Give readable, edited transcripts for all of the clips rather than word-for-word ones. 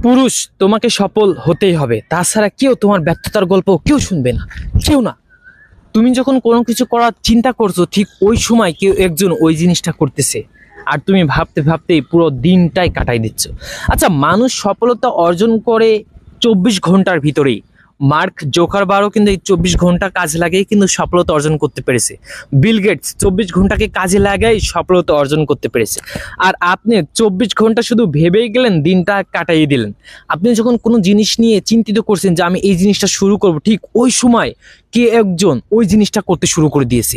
পুরুষ তোমাকে সফল হতেই হবে, তাছাড়া কেউ তোমার ব্যর্থতার গল্প কেউ শুনবে না, কেউ না। তুমি যখন কোনো কিছু করার চিন্তা করছো, ঠিক ওই সময় কেউ একজন ওই জিনিসটা করতেছে, আর তুমি ভাবতে ভাবতেই পুরো দিনটাই কাটাই দিচ্ছ। আচ্ছা, মানুষ সফলতা অর্জন করে 24 ঘন্টার ভিতরেই। মার্ক জোকারবারও কিন্তু এই 24 ঘন্টা কাজ লাগিয়ে কিন্তু সফলতা অর্জন করতে পেরেছে। বিল গেটস 24 ঘন্টাকে কাজে লাগাই সফলতা অর্জন করতে পেরেছে। আর আপনি 24 ঘন্টা শুধু ভেবেই গেলেন, দিনটা কাটাইয়ে দিলেন। আপনি যখন কোনো জিনিস নিয়ে চিন্তিত করছেন যে আমি এই জিনিসটা শুরু করব, ঠিক ওই সময় কে একজন ওই জিনিসটা করতে শুরু করে দিয়েছে।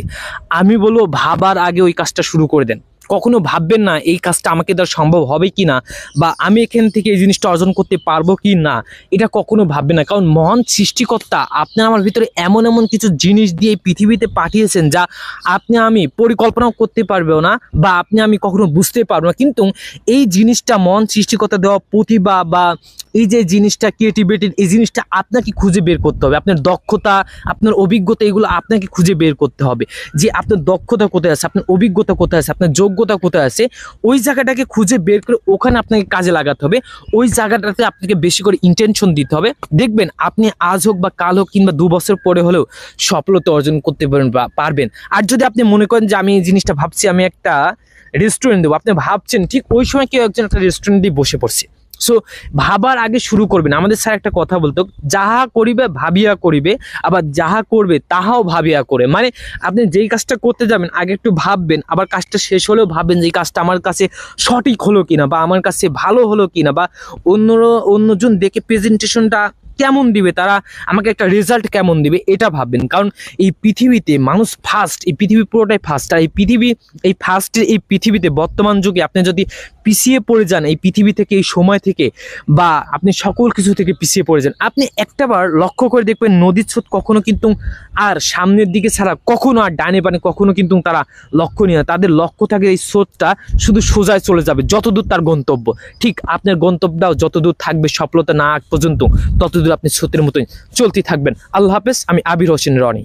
আমি বলবো, ভাবার আগে ওই কাজটা শুরু করে দেন। কখনো ভাববেন না এই কাজটা আমাকে দ্বারা সম্ভব হবে কি না, বা আমি এখান থেকে এই জিনিসটা অর্জন করতে পারবো কি না, এটা কখনো ভাববেন না। কারণ মহান সৃষ্টিকর্তা আপনার আমার ভিতরে এমন এমন কিছু জিনিস দিয়ে পৃথিবীতে পাঠিয়েছেন যা আপনি আমি পরিকল্পনাও করতে পারবেও না, বা আপনি আমি কখনো বুঝতে পারবো না। কিন্তু এই জিনিসটা মহান সৃষ্টিকর্তা দেওয়া প্রতিভা, বা এই যে জিনিসটা ক্রিয়েটিভিটি, এই জিনিসটা আপনাকে খুঁজে বের করতে হবে। আপনার দক্ষতা, আপনার অভিজ্ঞতা, এগুলো আপনাকে খুঁজে বের করতে হবে যে আপনার দক্ষতা কোথায় আছে, আপনার অভিজ্ঞতা কোথায় আছে, আপনার যোগ্যতা কোথায় আছে। ওই জায়গাটাকে খুঁজে বের করে ওখানে আপনাকে কাজে লাগাতে হবে। ওই জায়গাটাতে আপনাকে বেশি করে ইন্টেনশন দিতে হবে। দেখবেন আপনি আজ হোক বা কাল হোক কিংবা 2 বছর পরে হলেও সফলতা অর্জন করতে পারবেন। আর যদি আপনি মনে করেন যে আমি এই জিনিসটা ভাবছি, আমি একটা রেস্টুরেন্ট দেবো, আপনি ভাবছেন, ঠিক ওই সময় কেউ একজন একটা রেস্টুরেন্ট দিয়ে বসে পড়ছে। সো ভাবার আগে শুরু করবেন। আমাদের স্যার একটা কথা বলতো, যাহা করিবে ভাবিয়া করিবে, আবার যাহা করবে তাহাও ভাবিয়া করে। মানে আপনি যেই কাজটা করতে যাবেন আগে একটু ভাববেন, আবার কাজটা শেষ হলেও ভাববেন যে এই কাজটা আমার কাছে সঠিক হলো কিনা, বা আমার কাছে ভালো হলো কিনা, বা অন্যজন দেখে প্রেজেন্টেশনটা কেমন দিবে, তারা আমাকে একটা রেজাল্ট কেমন দিবে, এটা ভাববেন। কারণ এই পৃথিবীতে মানুষ ফার্স্ট, এই পৃথিবী পুরোটাই ফার্স্ট। আর এই ফার্স্টের এই পৃথিবীতে বর্তমান যুগে আপনি যদি পিছিয়ে পড়ে যান এই পৃথিবী থেকে, এই সময় থেকে, বা আপনি সকল কিছু থেকে পিছিয়ে পড়ে যান, আপনি একটাবার লক্ষ্য করে দেখবেন নদীর স্রোত কখনো কিন্তু আর সামনের দিকে ছাড়া কখনো আর ডানে বানে কখনো কিন্তু তারা লক্ষ্য নিয়ে না। তাদের লক্ষ্য থাকে এই স্রোতটা শুধু সোজায় চলে যাবে যতদূর তার গন্তব্য। ঠিক আপনার গন্তব্যটাও যতদূর থাকবে সফলতা না আগ পর্যন্ত, ততদূর আপনি স্রোতের মতোই চলতে থাকবেন। আল্লাহ হাফেজ। আমি আবির হোসেন রনি।